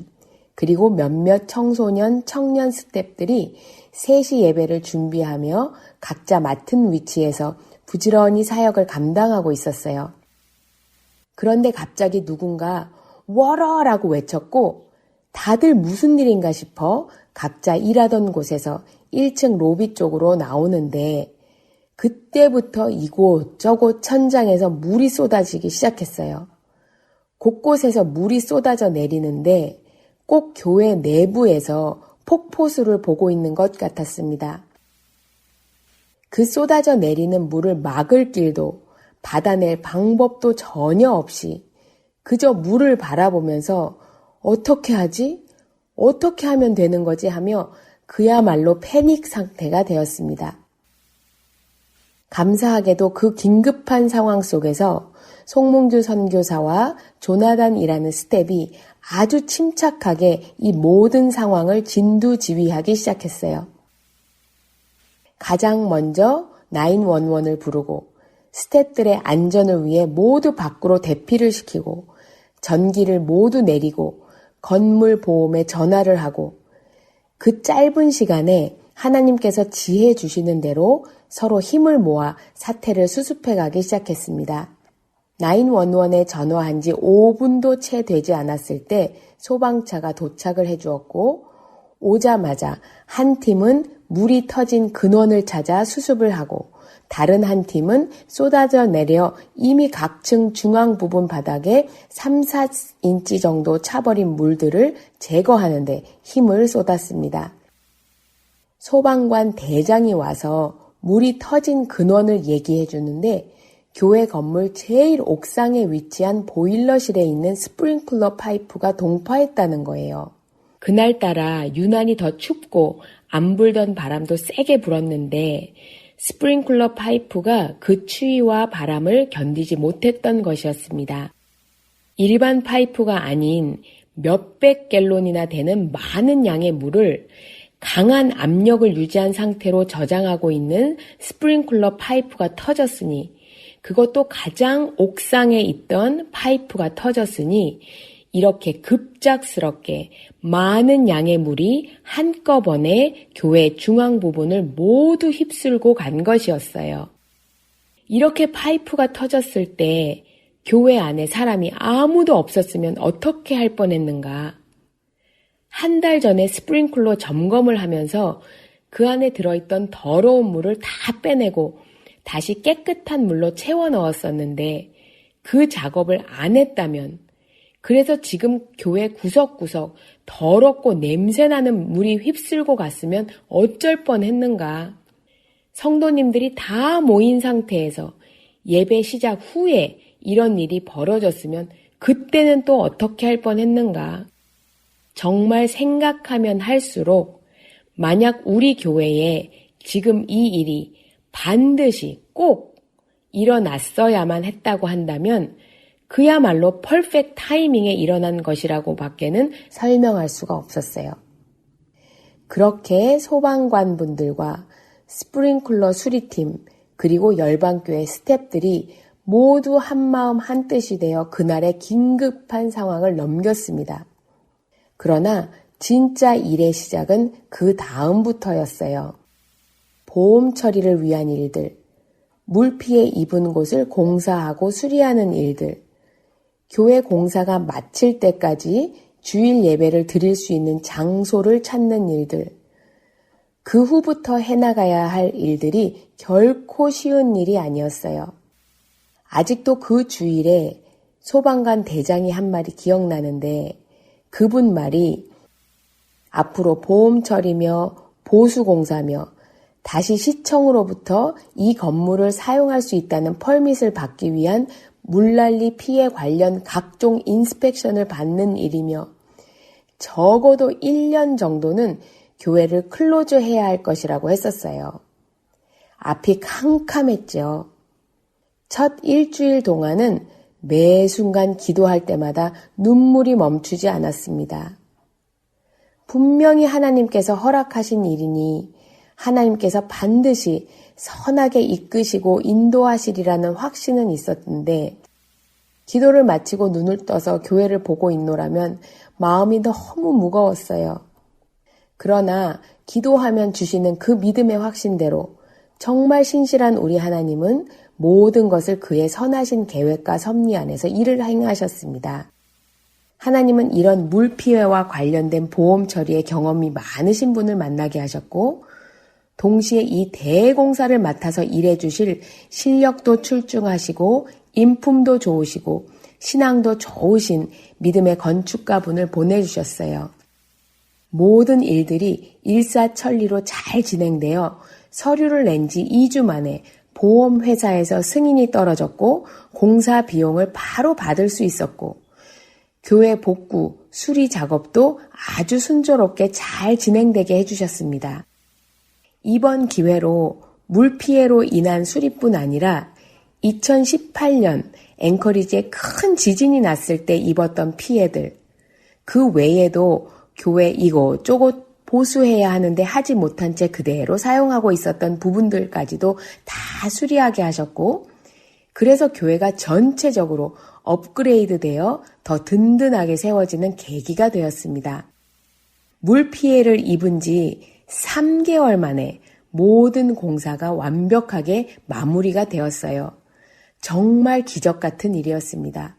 그리고 몇몇 청소년, 청년 스태프들이 3시 예배를 준비하며 각자 맡은 위치에서 부지런히 사역을 감당하고 있었어요. 그런데 갑자기 누군가 워러라고 외쳤고 다들 무슨 일인가 싶어 각자 일하던 곳에서 1층 로비 쪽으로 나오는데 그때부터 이곳 저곳 천장에서 물이 쏟아지기 시작했어요. 곳곳에서 물이 쏟아져 내리는데 꼭 교회 내부에서 폭포수를 보고 있는 것 같았습니다. 그 쏟아져 내리는 물을 막을 길도 받아낼 방법도 전혀 없이 그저 물을 바라보면서 어떻게 하지? 어떻게 하면 되는 거지? 하며 그야말로 패닉 상태가 되었습니다. 감사하게도 그 긴급한 상황 속에서 송몽주 선교사와 조나단이라는 스텝이 아주 침착하게 이 모든 상황을 진두지휘하기 시작했어요. 가장 먼저 911을 부르고 스태프들의 안전을 위해 모두 밖으로 대피를 시키고 전기를 모두 내리고 건물 보험에 전화를 하고 그 짧은 시간에 하나님께서 지혜 주시는 대로 서로 힘을 모아 사태를 수습해 가기 시작했습니다. 911에 전화한 지 5분도 채 되지 않았을 때 소방차가 도착을 해주었고 오자마자 한 팀은 물이 터진 근원을 찾아 수습을 하고 다른 한 팀은 쏟아져 내려 이미 각층 중앙 부분 바닥에 3, 4인치 정도 차버린 물들을 제거하는 데 힘을 쏟았습니다. 소방관 대장이 와서 물이 터진 근원을 얘기해 주는데 교회 건물 제일 옥상에 위치한 보일러실에 있는 스프링클러 파이프가 동파했다는 거예요. 그날따라 유난히 더 춥고 안 불던 바람도 세게 불었는데 스프링클러 파이프가 그 추위와 바람을 견디지 못했던 것이었습니다. 일반 파이프가 아닌 몇백 갤론이나 되는 많은 양의 물을 강한 압력을 유지한 상태로 저장하고 있는 스프링클러 파이프가 터졌으니 그것도 가장 옥상에 있던 파이프가 터졌으니 이렇게 급작스럽게 많은 양의 물이 한꺼번에 교회 중앙 부분을 모두 휩쓸고 간 것이었어요. 이렇게 파이프가 터졌을 때 교회 안에 사람이 아무도 없었으면 어떻게 할 뻔했는가. 한 달 전에 스프링클러 점검을 하면서 그 안에 들어있던 더러운 물을 다 빼내고 다시 깨끗한 물로 채워 넣었었는데 그 작업을 안 했다면 그래서 지금 교회 구석구석 더럽고 냄새나는 물이 휩쓸고 갔으면 어쩔 뻔했는가. 성도님들이 다 모인 상태에서 예배 시작 후에 이런 일이 벌어졌으면 그때는 또 어떻게 할 뻔했는가. 정말 생각하면 할수록 만약 우리 교회에 지금 이 일이 반드시 꼭 일어났어야만 했다고 한다면 그야말로 퍼펙트 타이밍에 일어난 것이라고 밖에는 설명할 수가 없었어요. 그렇게 소방관분들과 스프링클러 수리팀 그리고 열방교회 스태프들이 모두 한마음 한뜻이 되어 그날의 긴급한 상황을 넘겼습니다. 그러나 진짜 일의 시작은 그 다음부터였어요. 보험 처리를 위한 일들, 물피해 입은 곳을 공사하고 수리하는 일들, 교회 공사가 마칠 때까지 주일 예배를 드릴 수 있는 장소를 찾는 일들, 그 후부터 해나가야 할 일들이 결코 쉬운 일이 아니었어요. 아직도 그 주일에 소방관 대장이 한 말이 기억나는데 그분 말이 앞으로 보험 처리며 보수공사며 다시 시청으로부터 이 건물을 사용할 수 있다는 펄밋을 받기 위한 물난리 피해 관련 각종 인스펙션을 받는 일이며 적어도 1년 정도는 교회를 클로즈해야 할 것이라고 했었어요. 앞이 캄캄했죠. 첫 일주일 동안은 매 순간 기도할 때마다 눈물이 멈추지 않았습니다. 분명히 하나님께서 허락하신 일이니 하나님께서 반드시 선하게 이끄시고 인도하시리라는 확신은 있었는데 기도를 마치고 눈을 떠서 교회를 보고 있노라면 마음이 너무 무거웠어요. 그러나 기도하면 주시는 그 믿음의 확신대로 정말 신실한 우리 하나님은 모든 것을 그의 선하신 계획과 섭리 안에서 일을 행하셨습니다. 하나님은 이런 물 피해와 관련된 보험 처리의 경험이 많으신 분을 만나게 하셨고 동시에 이 대공사를 맡아서 일해 주실 실력도 출중하시고 인품도 좋으시고 신앙도 좋으신 믿음의 건축가분을 보내주셨어요. 모든 일들이 일사천리로 잘 진행되어 서류를 낸 지 2주 만에 보험회사에서 승인이 떨어졌고 공사 비용을 바로 받을 수 있었고 교회 복구, 수리 작업도 아주 순조롭게 잘 진행되게 해주셨습니다. 이번 기회로 물피해로 인한 수리뿐 아니라 2018년 앵커리지에 큰 지진이 났을 때 입었던 피해들, 그 외에도 교회 이곳저곳 보수해야 하는데 하지 못한 채 그대로 사용하고 있었던 부분들까지도 다 수리하게 하셨고 그래서 교회가 전체적으로 업그레이드되어 더 든든하게 세워지는 계기가 되었습니다. 물 피해를 입은 지 3개월 만에 모든 공사가 완벽하게 마무리가 되었어요. 정말 기적 같은 일이었습니다.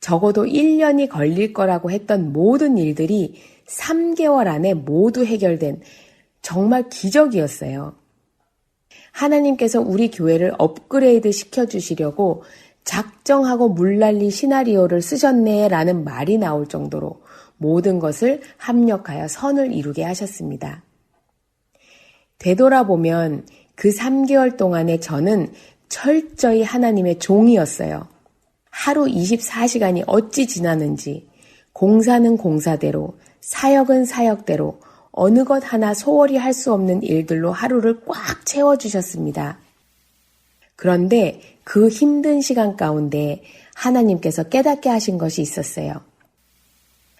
적어도 1년이 걸릴 거라고 했던 모든 일들이 3개월 안에 모두 해결된 정말 기적이었어요. 하나님께서 우리 교회를 업그레이드 시켜주시려고 작정하고 물난리 시나리오를 쓰셨네라는 말이 나올 정도로 모든 것을 합력하여 선을 이루게 하셨습니다. 되돌아보면 그 3개월 동안에 저는 철저히 하나님의 종이었어요. 하루 24시간이 어찌 지나는지 공사는 공사대로 사역은 사역대로 어느 것 하나 소홀히 할 수 없는 일들로 하루를 꽉 채워주셨습니다. 그런데 그 힘든 시간 가운데 하나님께서 깨닫게 하신 것이 있었어요.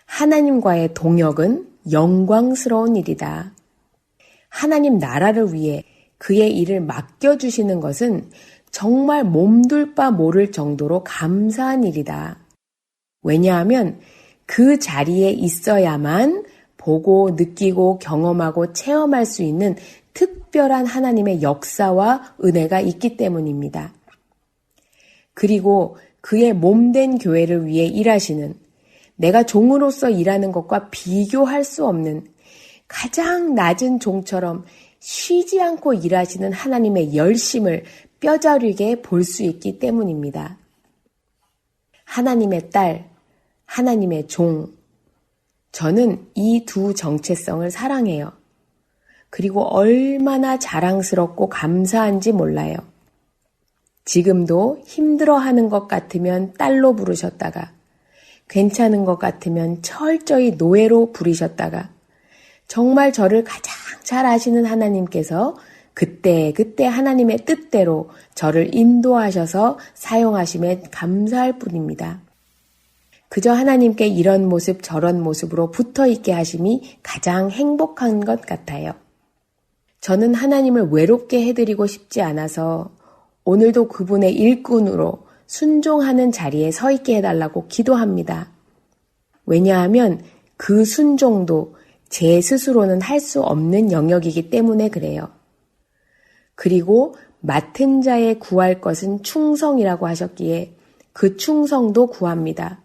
하나님과의 동역은 영광스러운 일이다. 하나님 나라를 위해 그의 일을 맡겨주시는 것은 정말 몸둘 바 모를 정도로 감사한 일이다. 왜냐하면 그 자리에 있어야만 보고 느끼고 경험하고 체험할 수 있는 특별한 하나님의 역사와 은혜가 있기 때문입니다. 그리고 그의 몸된 교회를 위해 일하시는 내가 종으로서 일하는 것과 비교할 수 없는 가장 낮은 종처럼 쉬지 않고 일하시는 하나님의 열심을 뼈저리게 볼 수 있기 때문입니다. 하나님의 딸, 하나님의 종, 저는 이 두 정체성을 사랑해요. 그리고 얼마나 자랑스럽고 감사한지 몰라요. 지금도 힘들어하는 것 같으면 딸로 부르셨다가 괜찮은 것 같으면 철저히 노예로 부르셨다가 정말 저를 가장 잘 아시는 하나님께서 그때 하나님의 뜻대로 저를 인도하셔서 사용하심에 감사할 뿐입니다. 그저 하나님께 이런 모습 저런 모습으로 붙어있게 하심이 가장 행복한 것 같아요. 저는 하나님을 외롭게 해드리고 싶지 않아서 오늘도 그분의 일꾼으로 순종하는 자리에 서 있게 해달라고 기도합니다. 왜냐하면 그 순종도 제 스스로는 할 수 없는 영역이기 때문에 그래요. 그리고 맡은 자에 구할 것은 충성이라고 하셨기에 그 충성도 구합니다.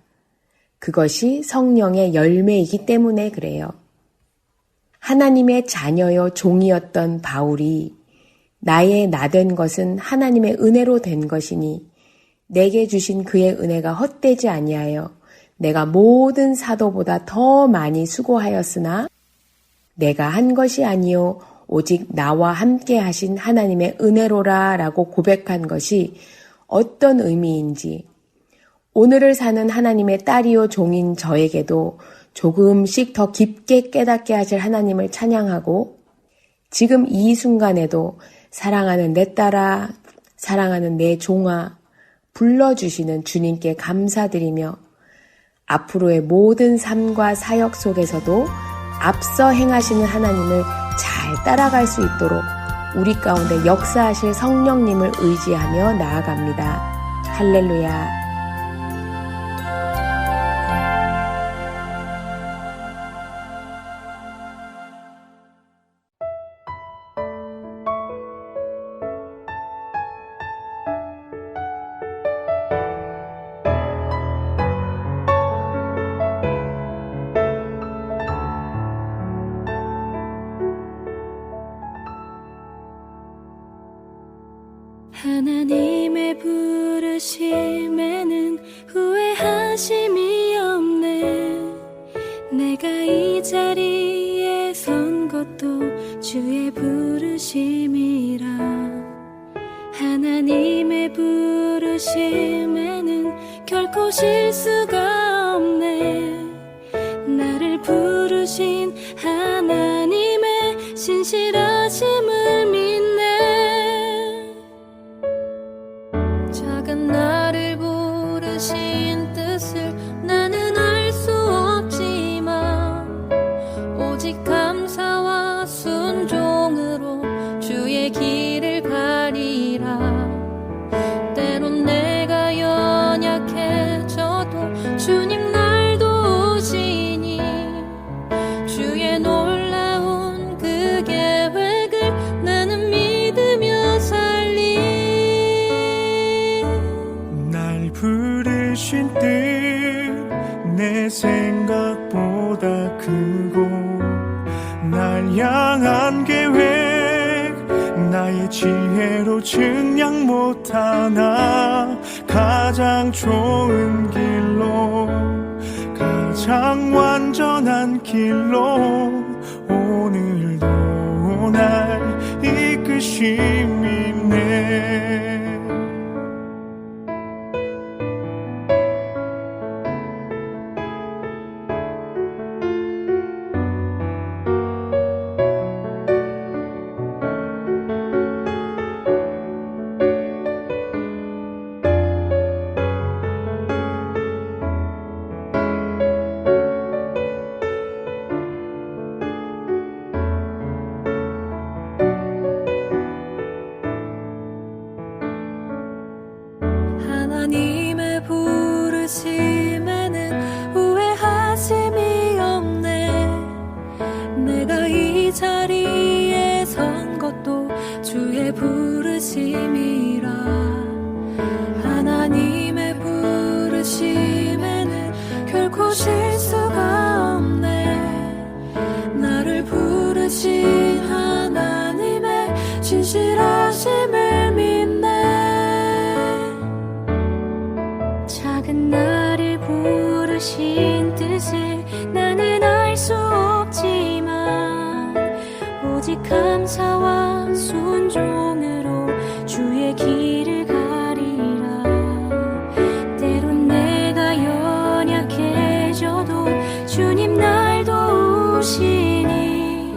그것이 성령의 열매이기 때문에 그래요. 하나님의 자녀여 종이었던 바울이 나의 나된 것은 하나님의 은혜로 된 것이니 내게 주신 그의 은혜가 헛되지 아니하여 내가 모든 사도보다 더 많이 수고하였으나 내가 한 것이 아니요 오직 나와 함께 하신 하나님의 은혜로라 라고 고백한 것이 어떤 의미인지 오늘을 사는 하나님의 딸이요 종인 저에게도 조금씩 더 깊게 깨닫게 하실 하나님을 찬양하고 지금 이 순간에도 사랑하는 내 딸아, 사랑하는 내 종아 불러주시는 주님께 감사드리며 앞으로의 모든 삶과 사역 속에서도 앞서 행하시는 하나님을 잘 따라갈 수 있도록 우리 가운데 역사하실 성령님을 의지하며 나아갑니다. 할렐루야. 하나님의 부르심에는 후회하심이 없네. 내가 이 자리에 선 것도 주의 부르심이라. 하나님의 부르심에는 결코 실수가 없네. 나를 부르신 하나님의 신실하심을 믿네. 작은 나를 부르신 뜻을 나는 알 수 없지만 오직 감사와 순종으로 주의 길을 가리라. 때론 내가 연약해져도 주님 날 도우시니 주의 놀라운 그 계획을 나는 믿으며 살리. 날 부르신 뜻 내 생각보다 크고 날 향한 계획 나의 지혜로 증량 못하나 가장 좋은 길로 가장 완전한 길로 오늘도 날 이끄심이네. 하나님의 부르심에는 후회하심이 없네. 내가 이 자리에 선 것도 주의 부르심이라. 하나님의 부르심에는 결코 실수가 없네. 나를 부르신 하나님의 진실하심을 믿네. 작은 나를 부르신 뜻을 나는 알 수 없지만 오직 감사와 순종으로 주의 길을 가리라. 때론 내가 연약해져도 주님 날 도우시니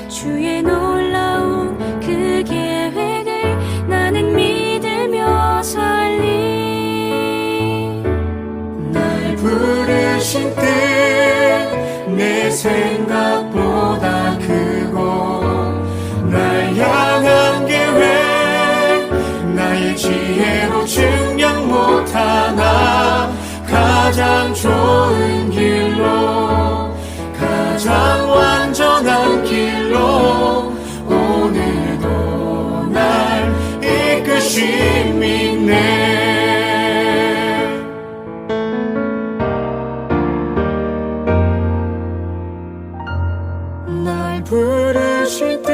주의 놀라운 그 계획을 나는 믿으며 살리. 날 부르신 뜻 내 생각보다 크고 날 향한 계획 나의 지혜로 증량 못하나 가장 좋은 길로 가장 완전한 길로 오늘도 날 이끄심이네. 날 부르신 뜻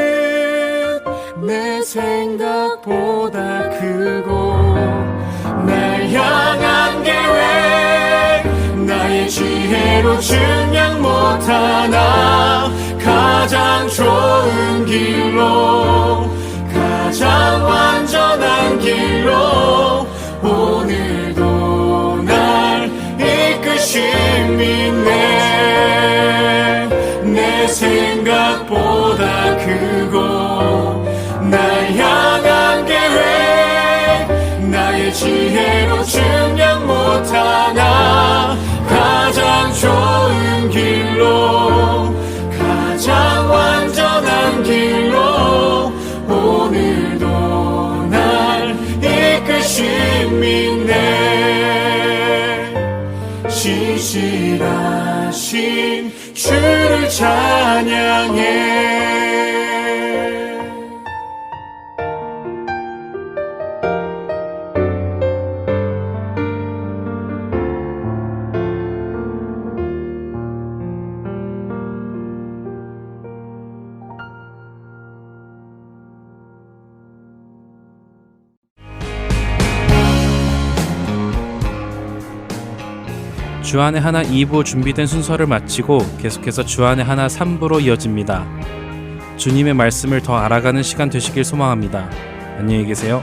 내 생각보다 크고 날 향한 계획 나의 지혜로 증량 못하나 가장 좋은 길로 가장 완전한 길로 오늘도 날 이끄심이 내 생각보다 크고 날 향한 계획 나의 지혜로 증량 못하나 가장 좋은 길로 가장 완전한 길로 오늘도 날 이끄심이 신실하신 주를 찬양해. 주안의 하나 2부 준비된 순서를 마치고 계속해서 주안의 하나 3부로 이어집니다. 주님의 말씀을 더 알아가는 시간 되시길 소망합니다. 안녕히 계세요.